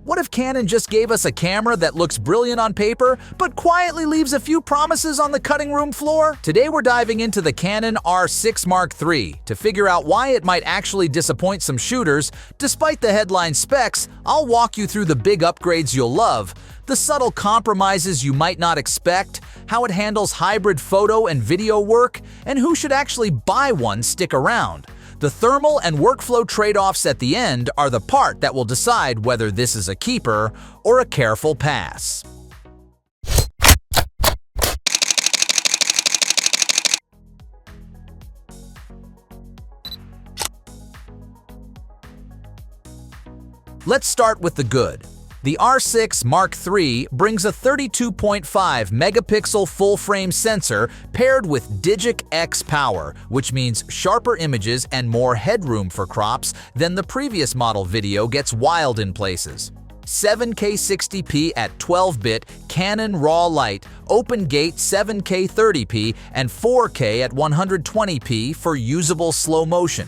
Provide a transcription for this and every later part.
What if Canon just gave us a camera that looks brilliant on paper, but quietly leaves a few promises on the cutting room floor? Today we're diving into the Canon R6 Mark III. To figure out why it might actually disappoint some shooters, despite the headline specs, I'll walk you through the big upgrades you'll love, the subtle compromises you might not expect, how it handles hybrid photo and video work, and who should actually buy one stick around. The thermal and workflow trade-offs at the end are the part that will decide whether this is a keeper or a careful pass. Let's start with the good. The R6 Mark III brings a 32.5 megapixel full-frame sensor paired with Digic X power, which means sharper images and more headroom for crops than the previous model. Video gets wild in places. 7K 60p at 12-bit Canon RAW light, open gate 7K 30p, and 4K at 120p for usable slow motion.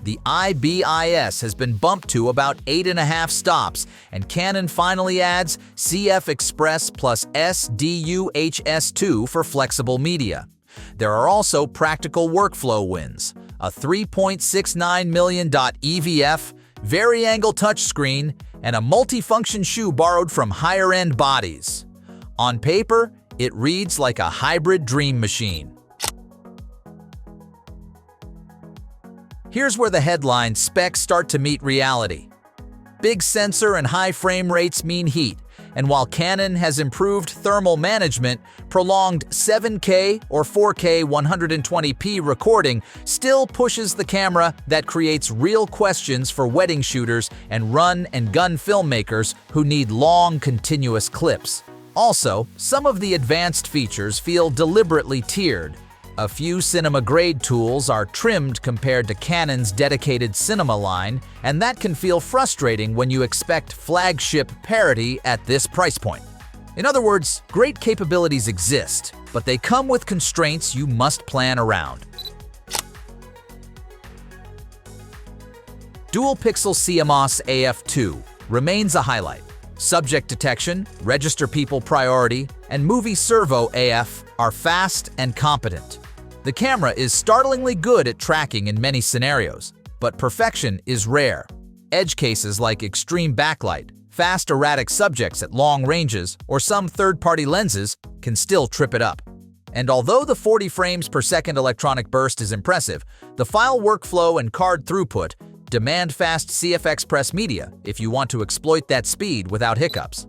The IBIS has been bumped to about 8.5 stops, and Canon finally adds CF Express plus SDUHS2 for flexible media. There are also practical workflow wins: a 3.69 million EVF, vari-angle touchscreen, and a multifunction shoe borrowed from higher-end bodies. On paper, it reads like a hybrid dream machine. Here's where the headline specs start to meet reality. Big sensor and high frame rates mean heat, and while Canon has improved thermal management, prolonged 7K or 4K 120p recording still pushes the camera that creates real questions for wedding shooters and run-and-gun filmmakers who need long, continuous clips. Also, some of the advanced features feel deliberately tiered. A few cinema-grade tools are trimmed compared to Canon's dedicated cinema line, and that can feel frustrating when you expect flagship parity at this price point. In other words, great capabilities exist, but they come with constraints you must plan around. Dual-pixel CMOS AF2 remains a highlight. Subject detection, register people priority, and movie servo AF are fast and competent. The camera is startlingly good at tracking in many scenarios, but perfection is rare. Edge cases like extreme backlight, fast erratic subjects at long ranges, or some third-party lenses can still trip it up. And although the 40 frames per second electronic burst is impressive, the file workflow and card throughput demand fast CF Express media if you want to exploit that speed without hiccups.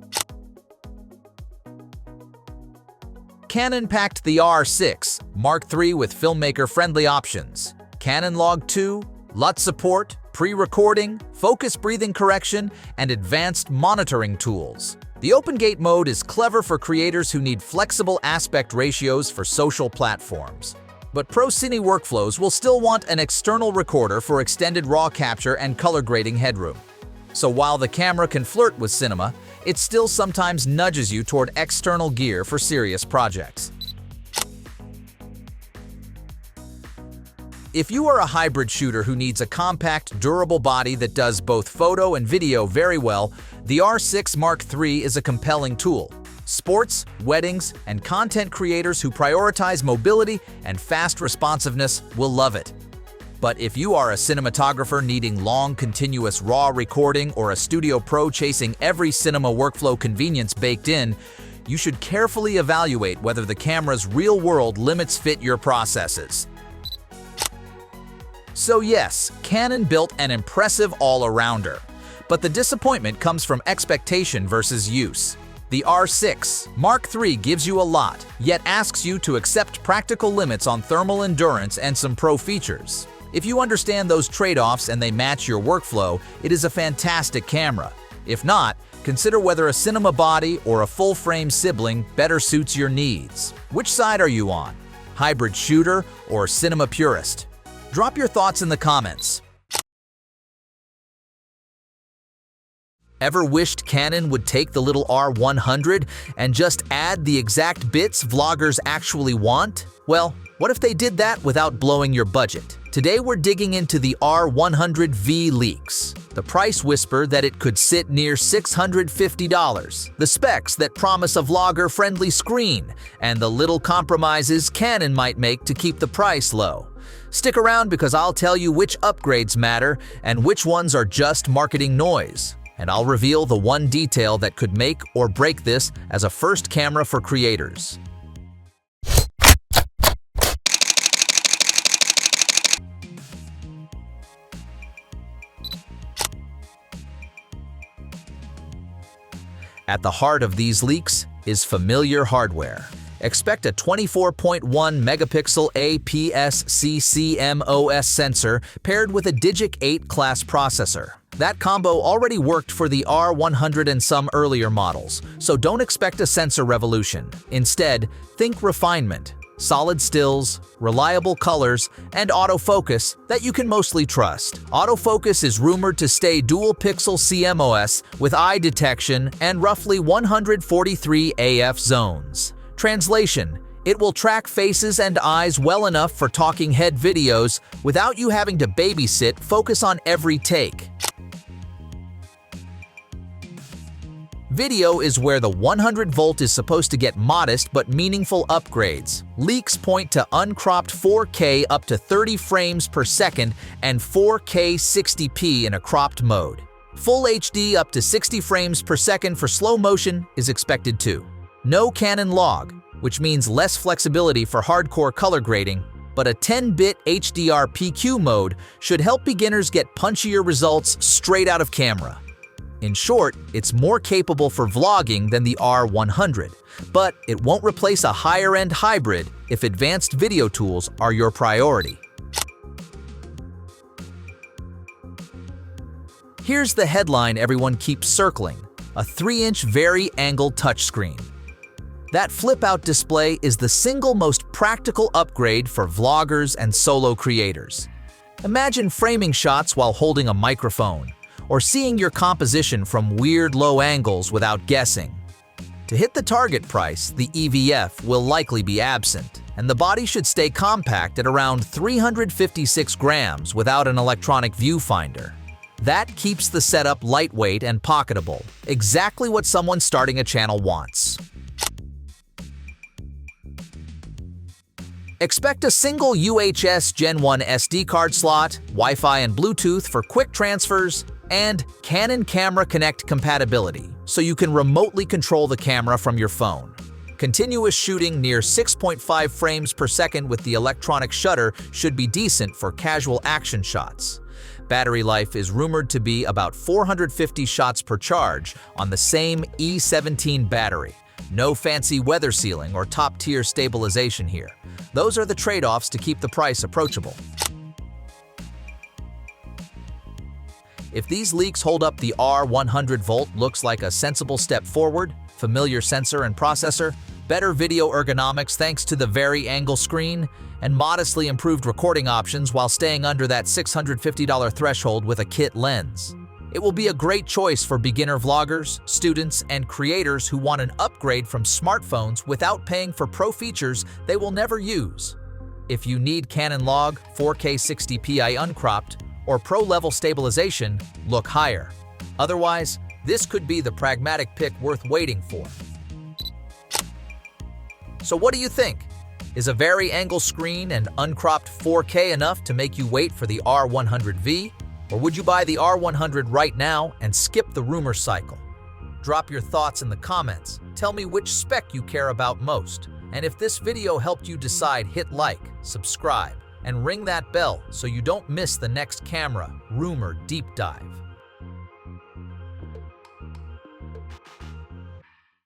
Canon packed the R6 Mark III with filmmaker-friendly options: Canon Log 2, LUT support, pre-recording, focus breathing correction, and advanced monitoring tools. The open gate mode is clever for creators who need flexible aspect ratios for social platforms. But pro-cine workflows will still want an external recorder for extended RAW capture and color grading headroom. So while the camera can flirt with cinema, it still sometimes nudges you toward external gear for serious projects. If you are a hybrid shooter who needs a compact, durable body that does both photo and video very well, the R6 Mark III is a compelling tool. Sports, weddings, and content creators who prioritize mobility and fast responsiveness will love it. But if you are a cinematographer needing long, continuous RAW recording or a studio pro chasing every cinema workflow convenience baked in, you should carefully evaluate whether the camera's real-world limits fit your processes. So yes, Canon built an impressive all-arounder, but the disappointment comes from expectation versus use. The R6 Mark III gives you a lot, yet asks you to accept practical limits on thermal endurance and some pro features. If you understand those trade-offs and they match your workflow, it is a fantastic camera. If not, consider whether a cinema body or a full-frame sibling better suits your needs. Which side are you on? Hybrid shooter or cinema purist? Drop your thoughts in the comments. Ever wished Canon would take the little R100 and just add the exact bits vloggers actually want? Well, What if they did that without blowing your budget? Today we're digging into the R100V leaks, the price whisper that it could sit near $650, the specs that promise a vlogger-friendly screen, and the little compromises Canon might make to keep the price low. Stick around because I'll tell you which upgrades matter and which ones are just marketing noise. And I'll reveal the one detail that could make or break this as a first camera for creators. At the heart of these leaks is familiar hardware. Expect a 24.1 megapixel APS-C CMOS sensor paired with a Digic 8 class processor. That combo already worked for the R100 and some earlier models, so don't expect a sensor revolution. Instead, think refinement. Solid stills, reliable colors, and autofocus that you can mostly trust. Autofocus is rumored to stay dual-pixel CMOS with eye detection and roughly 143 AF zones. Translation: it will track faces and eyes well enough for talking head videos without you having to babysit focus on every take. Video is where the 100-volt is supposed to get modest but meaningful upgrades. Leaks point to uncropped 4K up to 30 frames per second and 4K 60p in a cropped mode. Full HD up to 60 frames per second for slow motion is expected too. No Canon log, which means less flexibility for hardcore color grading, but a 10-bit HDR PQ mode should help beginners get punchier results straight out of camera. In short, it's more capable for vlogging than the R100, but it won't replace a higher-end hybrid if advanced video tools are your priority. Here's the headline everyone keeps circling: a 3-inch very-angled touchscreen. That flip-out display is the single most practical upgrade for vloggers and solo creators. Imagine framing shots while holding a microphone, or seeing your composition from weird low angles without guessing. To hit the target price, the EVF will likely be absent, and the body should stay compact at around 356 grams without an electronic viewfinder. That keeps the setup lightweight and pocketable, exactly what someone starting a channel wants. Expect a single UHS Gen 1 SD card slot, Wi-Fi and Bluetooth for quick transfers, and Canon Camera Connect compatibility, so you can remotely control the camera from your phone. Continuous shooting near 6.5 frames per second with the electronic shutter should be decent for casual action shots. Battery life is rumored to be about 450 shots per charge on the same E17 battery. No fancy weather sealing or top-tier stabilization here. Those are the trade-offs to keep the price approachable. If these leaks hold up, the R100V looks like a sensible step forward: familiar sensor and processor, better video ergonomics thanks to the very-angle screen, and modestly improved recording options while staying under that $650 threshold with a kit lens. It will be a great choice for beginner vloggers, students, and creators who want an upgrade from smartphones without paying for pro features they will never use. If you need Canon log, 4K 60p uncropped, or pro-level stabilization, look higher. Otherwise, this could be the pragmatic pick worth waiting for. So what do you think? Is a very-angle screen and uncropped 4K enough to make you wait for the R100V? Or would you buy the R100 right now and skip the rumor cycle? Drop your thoughts in the comments. Tell me which spec you care about most. And if this video helped you decide, hit like, subscribe, and ring that bell so you don't miss the next camera rumor deep dive.